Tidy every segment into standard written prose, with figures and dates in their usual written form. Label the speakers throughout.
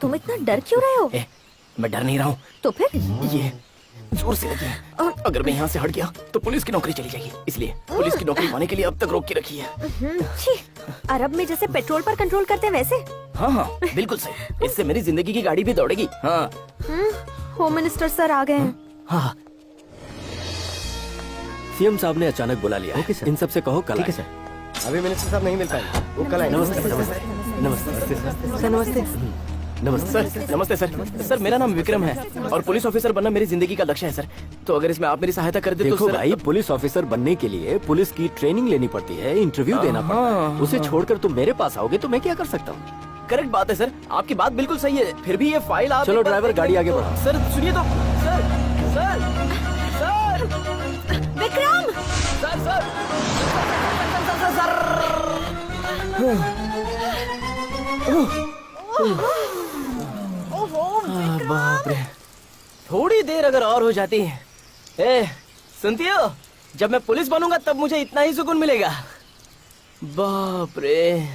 Speaker 1: तुम इतना डर क्यों रहे हो?
Speaker 2: मैं डर नहीं रहा हूँ।
Speaker 1: तो फिर
Speaker 2: ये जोर से लगी है। अगर मैं यहाँ से हट गया तो पुलिस की नौकरी चली जाएगी, इसलिए पुलिस की नौकरी पाने के लिए अब तक रोक के रखी है।
Speaker 1: छी, अरब में जैसे पेट्रोल पर कंट्रोल करते हैं वैसे।
Speaker 2: हाँ हाँ बिल्कुल सही, इससे मेरी जिंदगी की गाड़ी भी दौड़ेगी। हाँ
Speaker 1: होम मिनिस्टर सर आ गए हैं।
Speaker 2: हाँ
Speaker 3: सीएम साहब ने अचानक बुला लिया।
Speaker 4: Okay sir.
Speaker 3: इन सब से कहो कल
Speaker 4: ठीक है
Speaker 3: आए।
Speaker 4: सर। अभी मिनिस्टर साहब नहीं मिल पाएंगे, वो कल आएंगे।
Speaker 3: नमस्ते नमस्ते नमस्ते
Speaker 1: सर नमस्ते।
Speaker 3: नमस्ते
Speaker 2: सर, नमस्ते सर। सर मेरा नाम विक्रम है और पुलिस ऑफिसर बनना मेरी जिंदगी का लक्ष्य है सर। तो अगर इसमें आप मेरी सहायता कर दे तो
Speaker 3: देखो
Speaker 2: सर।
Speaker 3: भाई, पुलिस ऑफिसर बनने के लिए पुलिस की ट्रेनिंग लेनी पड़ती है, इंटरव्यू देना पड़ता है। उसे छोड़कर तुम मेरे पास आओगे तो मैं क्या कर सकता हूँ?
Speaker 2: करेक्ट बात है सर, आपकी बात बिल्कुल सही है। फिर भी ये फाइल आप
Speaker 3: चलो
Speaker 2: एक बार
Speaker 3: ड्राइवर,
Speaker 2: देख
Speaker 3: गाड़ी
Speaker 2: लेंगे
Speaker 3: आगे
Speaker 2: तो-
Speaker 3: बढ़ाओ।
Speaker 2: सर सुनिए तो। Sir sir sir
Speaker 1: Vikram
Speaker 2: sir sir sir sir बाप रे, थोड़ी देर अगर और हो जाती। ए सुनती हो, जब मैं पुलिस बनूंगा तब मुझे इतना ही सुकून मिलेगा। बाप रे,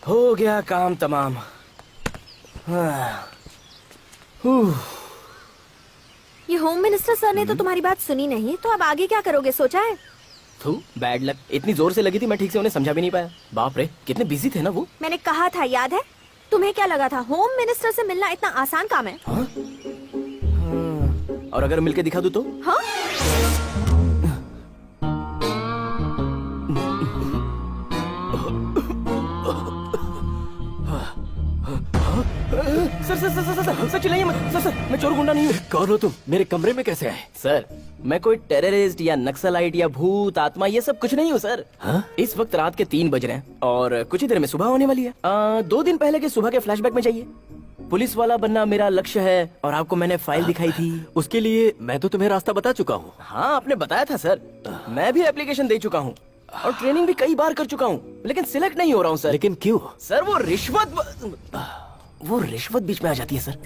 Speaker 2: हो गया काम तमाम।
Speaker 1: ये होम मिनिस्टर सर ने तो तुम्हारी बात सुनी नहीं, तो अब आगे क्या करोगे सोचा है?
Speaker 2: थू बैड लक, इतनी जोर से लगी थी मैं ठीक से उन्हें समझा भी नहीं पाया। बाप रे कितने बिजी थे ना वो।
Speaker 1: मैंने कहा था, याद है? तुम्हें क्या लगा था होम मिनिस्टर से मिलना इतना आसान काम है?
Speaker 2: और अगर मिलके दिखा दूं तो?
Speaker 1: हाँ?
Speaker 2: Sir sir sir sir sir sir चिल्लाइए मत। सर सर मैं चोर गुंडा नहीं हूँ।
Speaker 3: कौन हो तुम? मेरे कमरे में कैसे आए?
Speaker 2: सर मैं कोई टेररिस्ट या नक्सलाइट या भूत आत्मा ये सब कुछ नहीं हूँ सर।
Speaker 3: हाँ?
Speaker 2: इस वक्त रात के 3 बज रहे हैं और कुछ ही देर में सुबह होने वाली है। 2 दिन पहले के सुबह के फ्लैशबैक में चाहिए। पुलिस वाला बनना मेरा लक्ष्य है और आपको मैंने फाइल दिखाई थी।
Speaker 3: उसके लिए मैं तो तुम्हें रास्ता बता चुका हूँ।
Speaker 2: हाँ आपने बताया था सर, मैं भी एप्लीकेशन दे चुका हूँ और ट्रेनिंग भी कई बार कर चुका हूँ, लेकिन सिलेक्ट नहीं हो रहा हूँ सर।
Speaker 3: लेकिन क्यों?
Speaker 2: सर वो रिश्वत बीच में आ जाती है सर।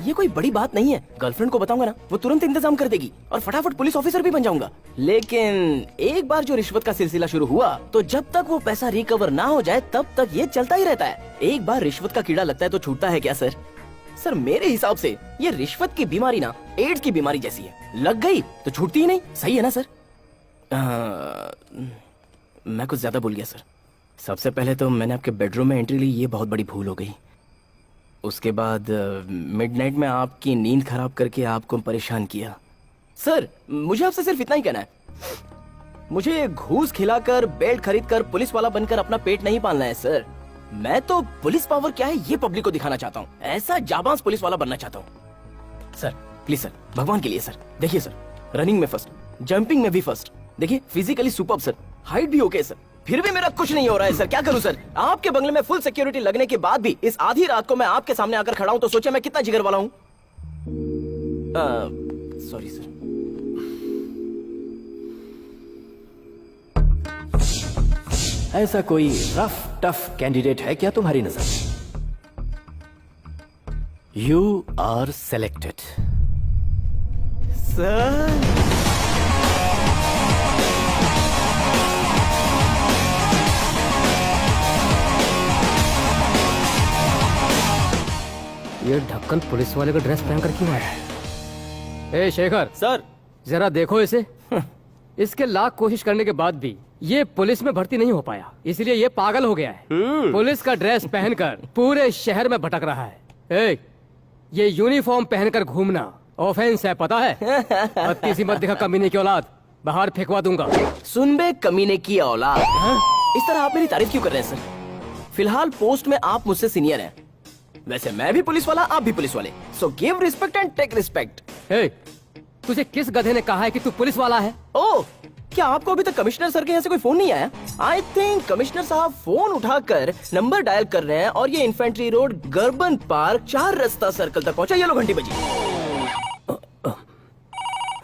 Speaker 2: ये कोई बड़ी बात नहीं है, गर्लफ्रेंड को बताऊंगा ना वो तुरंत इंतजाम कर देगी और फटाफट पुलिस ऑफिसर भी बन जाऊंगा। लेकिन एक बार जो रिश्वत का सिलसिला शुरू हुआ तो जब तक वो पैसा रिकवर ना हो जाए तब तक ये चलता ही रहता है। एक बार रिश्वत का कीड़ा लगता है तो छूटता है क्या सर? सर मेरे हिसाब से ये रिश्वत की बीमारी ना एड्स की बीमारी जैसी है, लग गई तो छूटती ही नहीं। सही है ना सर? मैं कुछ ज्यादा भूल गया सर। सबसे पहले तो मैंने आपके बेडरूम में एंट्री ली, ये बहुत बड़ी भूल हो गई। उसके बाद मिडनाइट में आपकी नींद खराब करके आपको परेशान किया। सर मुझे आपसे सिर्फ इतना ही कहना है, मुझे घूस खिलाकर बेल्ट खरीदकर पुलिस वाला बनकर अपना पेट नहीं पालना है सर। मैं तो पुलिस पावर क्या है ये पब्लिक को दिखाना चाहता हूँ, ऐसा जाबाज पुलिस वाला बनना चाहता हूँ। सर प्लीज सर, भगवान के लिए सर। देखिए सर, रनिंग में फर्स्ट, जंपिंग में भी फर्स्ट, देखिए फिजिकली सुपर्ब सर, हाइट भी ओके सर, फिर भी मेरा कुछ नहीं हो रहा है सर। क्या करूं सर? आपके बंगले में फुल सिक्योरिटी लगने के बाद भी इस आधी रात को मैं आपके सामने आकर खड़ा हूं तो सोचिए मैं कितना जिगर वाला हूं। Sorry sir.
Speaker 3: ऐसा कोई रफ टफ कैंडिडेट है क्या तुम्हारी नजर? You are selected.
Speaker 2: सर
Speaker 4: ये ढक्कन पुलिस वाले का ड्रेस पहनकर क्यों आया है? ए शेखर,
Speaker 2: सर
Speaker 4: जरा देखो इसे। इसके लाख कोशिश करने के बाद भी ये पुलिस में भर्ती नहीं हो पाया, इसलिए ये पागल हो गया है। पुलिस का ड्रेस पहनकर पूरे शहर में भटक रहा है। ए, ये यूनिफॉर्म पहनकर घूमना ऑफेंस है, पता है? बत्ती सी मत दिखा कमीने की औलाद, बाहर फेंकवा दूंगा।
Speaker 2: सुन बे कमीने की औलाद, इस तरह आप मेरी तारीफ क्यों कर रहे हैं सर? फिलहाल पोस्ट में आप मुझसे सीनियर हैं, वैसे मैं भी पुलिस वाला, आप भी पुलिस वाले, so give respect and take respect.
Speaker 4: तुझे किस गधे ने कहा है कि तू पुलिस वाला है?
Speaker 2: ओह, क्या आपको अभी तक कमिश्नर सर के यहाँ से कोई फोन नहीं आया? आई थिंक कमिश्नर साहब फोन उठाकर नंबर डायल कर रहे हैं और ये इन्फेंट्री रोड, गर्बन पार्क, 4 रास्ता सर्कल तक पहुंचा। ये लो घंटी बजी।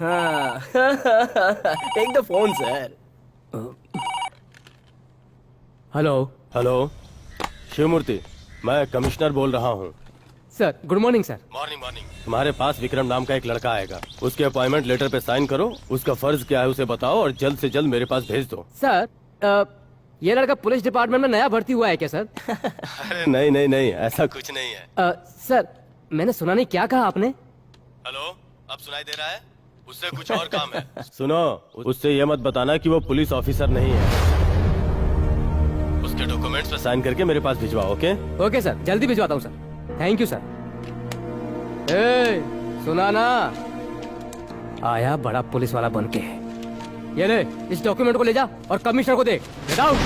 Speaker 2: हाँ take the phone sir.
Speaker 4: Hello
Speaker 5: hello, Shivamurthy, मैं कमिश्नर बोल रहा हूँ।
Speaker 4: Sir, good morning sir.
Speaker 5: Morning morning. तुम्हारे पास विक्रम नाम का एक लड़का आएगा, उसके अपॉइंटमेंट लेटर पे साइन करो, उसका फर्ज क्या है उसे बताओ और जल्द से जल्द मेरे पास भेज दो।
Speaker 4: सर, ये लड़का पुलिस डिपार्टमेंट में नया भर्ती हुआ है क्या सर?
Speaker 5: अरे नहीं नहीं नहीं, ऐसा कुछ नहीं है।
Speaker 4: सर मैंने सुना नहीं, क्या कहा आपने?
Speaker 5: हेलो, अब सुनाई दे रहा है? उससे कुछ और काम है। सुनो, उससे ये मत बताना कि वो पुलिस ऑफिसर नहीं है। उसके डॉक्यूमेंट्स पर साइन करके मेरे पास भिजवाओ, ओके?
Speaker 4: ओके सर, जल्दी भिजवाता हूँ सर। Thank you sir. ए, सुना ना, आया बड़ा पुलिस वाला बन के। ये ले, इस डॉक्यूमेंट को ले जा और कमिश्नर को दे। Get out.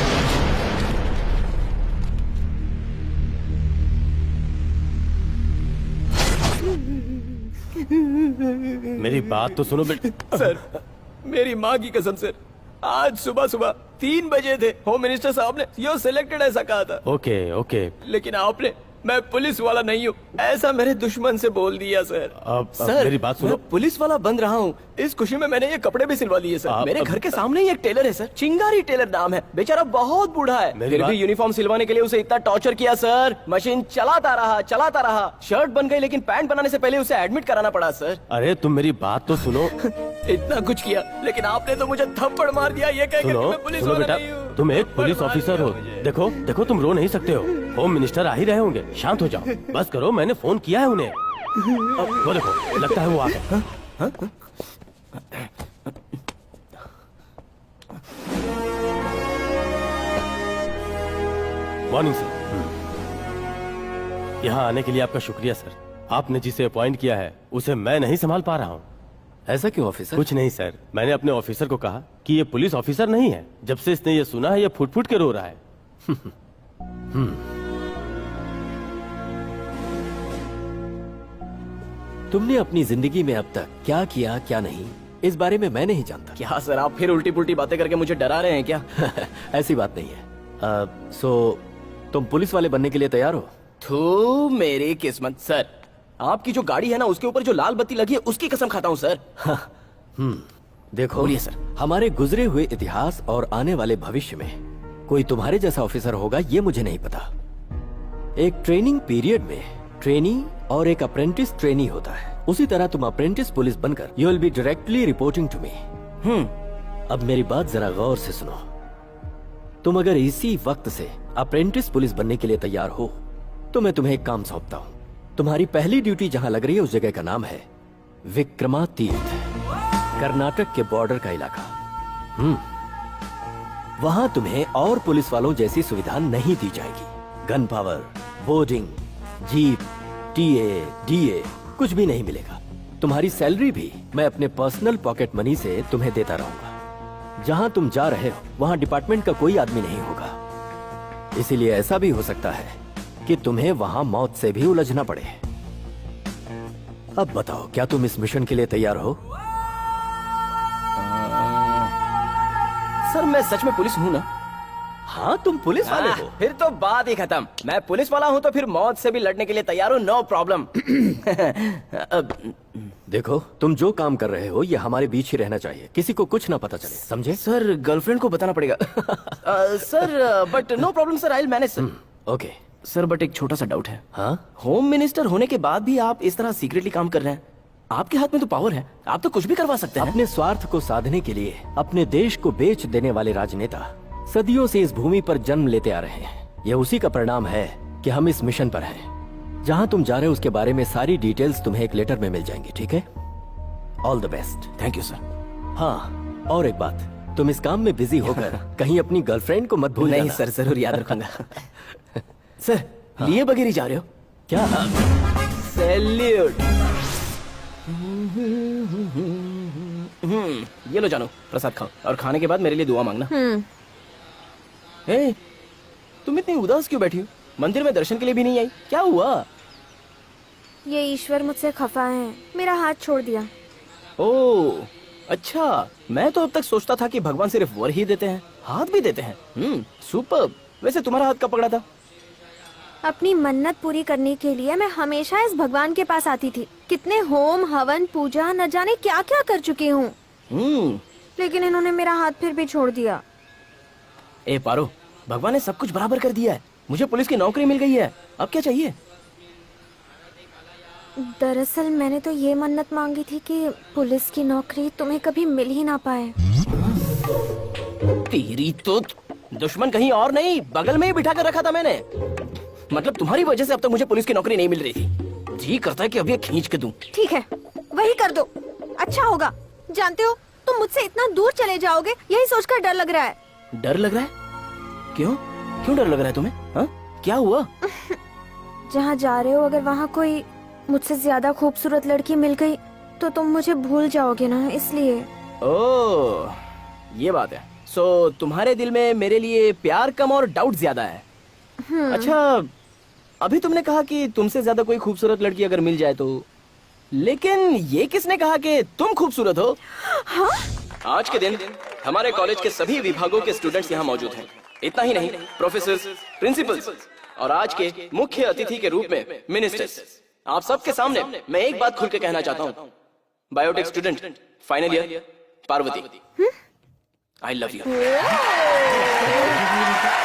Speaker 5: मेरी बात तो सुनो बेटा।
Speaker 2: सर, मेरी माँ की कसम सर, आज सुबह सुबह 3 बजे थे, होम मिनिस्टर साहब ने यो सिलेक्टेड ऐसा कहा था।
Speaker 5: ओके ओके,
Speaker 2: लेकिन आपने मैं पुलिस वाला नहीं हूँ ऐसा मेरे दुश्मन से बोल दिया सर।
Speaker 5: अब
Speaker 2: सर,
Speaker 5: मेरी बात सुनो।
Speaker 2: मैं पुलिस वाला बन रहा हूँ, इस खुशी में मैंने ये कपड़े भी सिलवा लिए सर। मेरे घर के सामने ही एक टेलर है सर, चिंगारी टेलर नाम है, बेचारा बहुत बूढ़ा है,
Speaker 5: मेरी
Speaker 2: फिर भी
Speaker 5: बात-
Speaker 2: यूनिफॉर्म सिलवाने के लिए उसे इतना टॉर्चर किया सर। मशीन चलाता रहा, शर्ट बन गई लेकिन पैंट बनाने से पहले उसे एडमिट कराना पड़ा सर।
Speaker 5: अरे तुम मेरी बात तो सुनो।
Speaker 2: इतना कुछ किया लेकिन आपने तो मुझे थप्पड़ मार दिया ये कहकर कि
Speaker 5: सुनो
Speaker 2: मैं पुलिस
Speaker 5: सुनो
Speaker 2: वाला
Speaker 5: बेटा,
Speaker 2: नहीं हूँ।
Speaker 5: तुम एक
Speaker 2: थप्पड़
Speaker 5: पुलिस
Speaker 2: मार
Speaker 5: ऑफिसर
Speaker 2: दिया
Speaker 5: हो।
Speaker 2: मुझे।
Speaker 5: देखो देखो, तुम रो नहीं सकते हो। होम मिनिस्टर आ ही रहे होंगे, शांत हो जाओ। बस करो, मैंने फोन किया है उन्हें। वो देखो, लगता है वो आ गए। Morning sir. यहाँ आने के लिए आपका शुक्रिया सर। आपने जिसे अपॉइंट किया है उसे मैं नहीं संभाल पा रहा हूँ।
Speaker 3: ऐसा क्यों ऑफिसर?
Speaker 5: कुछ नहीं सर, मैंने अपने ऑफिसर को कहा कि ये पुलिस ऑफिसर नहीं है। जब से इसने ये सुना है, ये फुट फुट के रो रहा है।
Speaker 3: तुमने अपनी जिंदगी में अब तक क्या किया क्या नहीं, इस बारे में मैं नहीं जानता।
Speaker 2: क्या सर, आप फिर उल्टी पुल्टी बातें करके मुझे डरा रहे हैं क्या?
Speaker 3: ऐसी बात नहीं है। सो तुम पुलिस वाले बनने के लिए तैयार हो?
Speaker 2: थू मेरी किस्मत सर, आपकी जो गाड़ी है ना उसके ऊपर जो लाल बत्ती लगी है उसकी कसम खाता हूँ सर।
Speaker 3: देखो
Speaker 2: बोलिए सर।
Speaker 3: हमारे गुजरे हुए इतिहास और आने वाले भविष्य में कोई तुम्हारे जैसा ऑफिसर होगा ये मुझे नहीं पता। एक ट्रेनिंग पीरियड में ट्रेनी और एक अप्रेंटिस ट्रेनी होता है, उसी तरह तुम अप्रेंटिस पुलिस बनकर you will be directly reporting to me. अब मेरी बात जरा गौर से सुनो। तुम अगर इसी वक्त से अप्रेंटिस पुलिस बनने के लिए तैयार हो तो मैं तुम्हें एक काम सौंपता हूँ। तुम्हारी पहली ड्यूटी जहाँ लग रही है उस जगह का नाम है विक्रमातीर्थ, कर्नाटक के बॉर्डर का इलाका। वहां तुम्हें और पुलिस वालों जैसी सुविधा नहीं दी जाएगी। Gun power, boarding, jeep, TA, DA कुछ भी नहीं मिलेगा। तुम्हारी सैलरी भी मैं अपने पर्सनल पॉकेट मनी से तुम्हें देता रहूंगा। जहां तुम जा रहे हो वहां डिपार्टमेंट का कोई आदमी नहीं होगा, इसीलिए ऐसा भी हो सकता है कि तुम्हें वहां मौत से भी उलझना पड़े। अब बताओ, क्या तुम इस मिशन के लिए तैयार हो?
Speaker 2: सर मैं सच में पुलिस हूँ ना?
Speaker 3: हाँ, तुम पुलिस वाले हो।
Speaker 2: फिर तो बात ही खत्म। मैं पुलिस वाला हूँ तो फिर मौत से भी लड़ने के लिए तैयार हूँ, नो प्रॉब्लम।
Speaker 3: देखो, तुम जो काम कर रहे हो ये हमारे बीच ही रहना चाहिए, किसी को कुछ ना पता चले, समझे?
Speaker 2: सर गर्लफ्रेंड को बताना पड़ेगा। Sir but no problem sir, I will manage sir.
Speaker 3: Okay.
Speaker 2: Sir but एक छोटा सा डाउट है।
Speaker 3: हाँ,
Speaker 2: होम मिनिस्टर होने के बाद भी आप इस तरह सीक्रेटली काम कर रहे हैं। आपके हाथ में तो पावर है, आप तो कुछ भी करवा सकते हैं।
Speaker 3: अपने स्वार्थ को साधने के लिए अपने देश को बेच देने वाले राजनेता सदियों से इस भूमि पर जन्म लेते आ रहे हैं। यह उसी का परिणाम है कि हम इस मिशन पर हैं। जहां तुम जा रहे हो उसके बारे में सारी डिटेल्स तुम्हें एक लेटर में मिल जाएंगी, ठीक है? All the best.
Speaker 2: Thank you sir.
Speaker 3: हाँ, और एक बात, तुम इस काम में बिजी होकर कहीं अपनी गर्लफ्रेंड को मत भूल
Speaker 2: नहीं
Speaker 3: जाना।
Speaker 2: सर, जरूर याद रखूंगा। सर लिए बगैर ही जा रहे हो
Speaker 3: क्या?
Speaker 2: सैल्यूट। ये लो जानो, प्रसाद खाओ और खाने के बाद मेरे लिए दुआ मांगना। तुम इतनी उदास क्यों बैठी हो? मंदिर में दर्शन के लिए भी नहीं आई, क्या हुआ?
Speaker 1: ये ईश्वर मुझसे खफा है, मेरा हाथ छोड़ दिया।
Speaker 2: ओह अच्छा, मैं तो अब तक सोचता था कि भगवान सिर्फ वर ही देते हैं, हाथ भी देते हैं। सुपर्ब। वैसे तुम्हारा हाथ कब पकड़ा था?
Speaker 1: अपनी मन्नत पूरी करने के लिए मैं हमेशा इस भगवान के पास आती थी। कितने होम हवन पूजा न जाने क्या क्या कर चुकी हूँ, लेकिन इन्होंने मेरा हाथ फिर भी छोड़ दिया।
Speaker 2: ए पारो, भगवान ने सब कुछ बराबर कर दिया है। मुझे पुलिस की नौकरी मिल गई है, अब क्या चाहिए?
Speaker 1: दरअसल मैंने तो ये मन्नत मांगी थी कि पुलिस की नौकरी तुम्हें कभी मिल ही ना पाए।
Speaker 2: तेरी तो दुश्मन कहीं और नहीं, बगल में ही बिठा कर रखा था मैंने। मतलब तुम्हारी वजह से अब तक मुझे पुलिस की नौकरी नहीं मिल रही थी। जी करता है कि अब ये खींच के दूं।
Speaker 1: ठीक है, वही कर दो, अच्छा होगा। जानते हो, तुम मुझसे इतना दूर चले जाओगे, यही सोचकर डर लग रहा है।
Speaker 2: डर लग रहा है? क्यों क्यों डर लग रहा है तुम्हें? हाँ, क्या हुआ?
Speaker 1: जहाँ जा रहे हो, अगर वहाँ कोई मुझसे ज्यादा खूबसूरत लड़की मिल गई तो तुम मुझे भूल जाओगे ना, इसलिए।
Speaker 2: ओह, ये बात है। सो तुम्हारे दिल में मेरे लिए प्यार कम और डाउट ज्यादा है। अच्छा, अभी तुमने कहा कि तुमसे ज्यादा कोई खूबसूरत लड़की अगर मिल जाए तो, लेकिन ये किसने कहा कि तुम खूबसूरत हो?
Speaker 1: हाँ?
Speaker 2: आज के दिन हमारे कॉलेज के सभी विभागों के स्टूडेंट्स यहाँ मौजूद हैं। इतना ही नहीं, प्रोफेसर, प्रिंसिपल्स और आज के मुख्य अतिथि के रूप में मिनिस्टर्स। आप सबके सामने मैं एक बात खुल के कहना चाहता हूँ। Biotech student final year Parvati, I love you.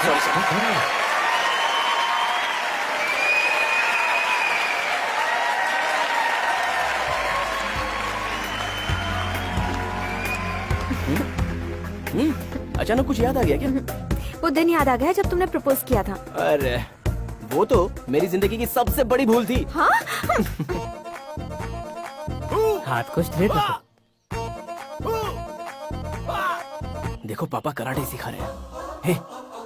Speaker 2: Sorry sir. अचानक कुछ याद आ गया क्या?
Speaker 1: वो दिन याद आ गया जब तुमने प्रपोज किया था।
Speaker 2: अरे वो तो मेरी जिंदगी की सबसे बड़ी भूल थी।
Speaker 1: हाँ?
Speaker 4: हाथ को स्ट्रेट रखो।
Speaker 2: देखो पापा कराटे सिखा रहे हैं। हे,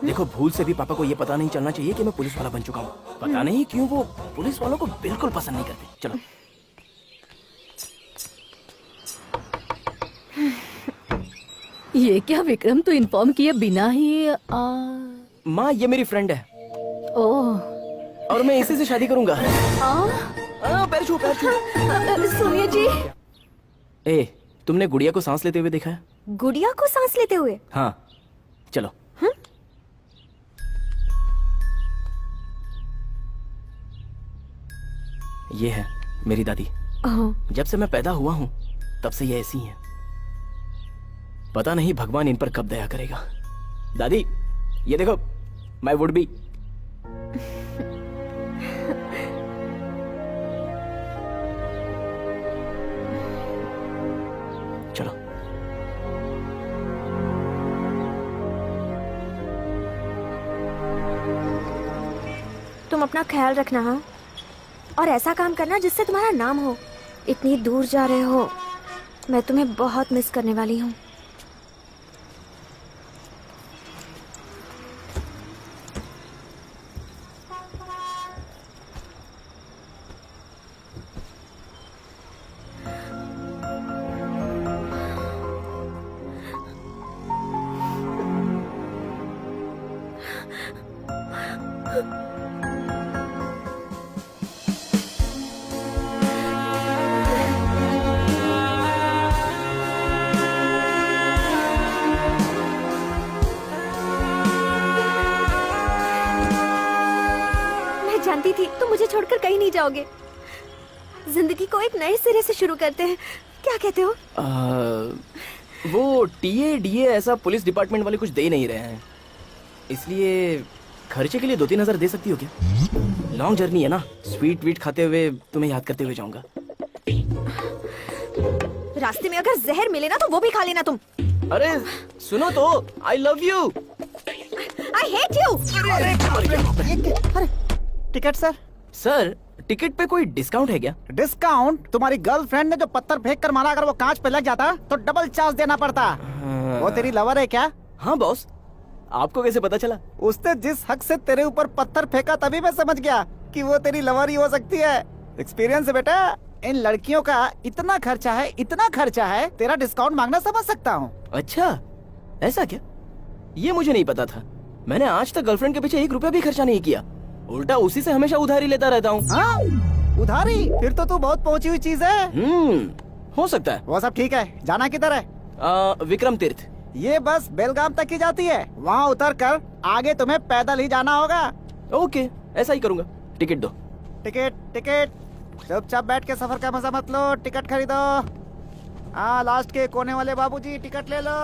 Speaker 2: देखो भूल से भी पापा को ये पता नहीं चलना चाहिए कि मैं पुलिस वाला बन चुका हूँ। पता नहीं क्यों वो पुलिस वालों को बिल्कुल पसंद नहीं करते। चलो।
Speaker 6: ये क्या विक्रम, तू इन्फॉर्म किए बिना ही
Speaker 2: माँ, ये मेरी फ्रेंड है
Speaker 6: ओह
Speaker 2: और मैं इसी से शादी करूंगा। पैर छू, पैर छू।
Speaker 1: सुनिए जी,
Speaker 2: ए, तुमने गुड़िया को सांस लेते हुए देखा है?
Speaker 1: गुड़िया को सांस लेते हुए?
Speaker 2: हाँ, चलो। ये है मेरी दादी।
Speaker 1: ओह,
Speaker 2: जब से मैं पैदा हुआ हूँ तब से ये ऐसी हैं। पता नहीं भगवान इन पर कब दया करेगा। दादी, ये देखो, माय वुड बी। चलो।
Speaker 1: तुम अपना ख्याल रखना, हाँ? और ऐसा काम करना जिससे तुम्हारा नाम हो। इतनी दूर जा रहे हो, मैं तुम्हें बहुत मिस करने वाली हूँ। जानती थी तुम मुझे छोड़कर कहीं नहीं जाओगे। जिंदगी को एक नए सिरे से शुरू करते हैं, क्या कहते हो?
Speaker 2: वो टीए डीए ऐसा पुलिस डिपार्टमेंट वाले कुछ दे नहीं रहे हैं, इसलिए खर्चे के लिए 2-3 हजार दे सकती हो क्या? लॉन्ग जर्नी है ना, स्वीट वीट खाते हुए तुम्हें याद करते हुए जाऊंगा।
Speaker 1: रास्ते में अगर जहर मिले ना तो वो भी खा लेना तुम।
Speaker 2: अरे सुनो तो, I love you.
Speaker 1: I hate you.
Speaker 7: Ticket sir.
Speaker 2: Sir, ticket पे कोई डिस्काउंट है क्या?
Speaker 7: डिस्काउंट? तुम्हारी गर्लफ्रेंड ने जो पत्थर फेंक कर मारा, अगर वो कांच पे लग जाता तो डबल चार्ज देना पड़ता। वो तेरी लवर है क्या?
Speaker 2: हाँ बॉस, आपको कैसे पता चला?
Speaker 7: उसने जिस हक से तेरे ऊपर पत्थर फेंका तभी मैं समझ गया कि वो तेरी लवर ही हो सकती है। एक्सपीरियंस है बेटा। इन लड़कियों का इतना खर्चा है, इतना खर्चा है, तेरा डिस्काउंट मांगना समझ सकता हूँ।
Speaker 2: अच्छा, ऐसा क्या? ये मुझे नहीं पता था। मैंने आज तक गर्लफ्रेंड के पीछे 1 रुपया भी खर्चा नहीं किया, उल्टा उसी से हमेशा उधारी लेता रहता हूँ।
Speaker 7: हाँ? उधारी? फिर तो तू बहुत पहुंची हुई चीज है।
Speaker 2: हो सकता है।
Speaker 7: वो सब ठीक है, जाना किधर है?
Speaker 2: विक्रम तीर्थ।
Speaker 7: ये बस बेलगाम तक ही जाती है, वहाँ उतर कर आगे तुम्हें पैदल ही जाना होगा।
Speaker 2: ओके, ऐसा ही करूँगा। टिकट दो।
Speaker 7: Ticket ticket. चुपचाप बैठ के सफर का मजा मत लो, टिकट खरीदो। हाँ, लास्ट के कोने वाले बाबूजी टिकट ले लो।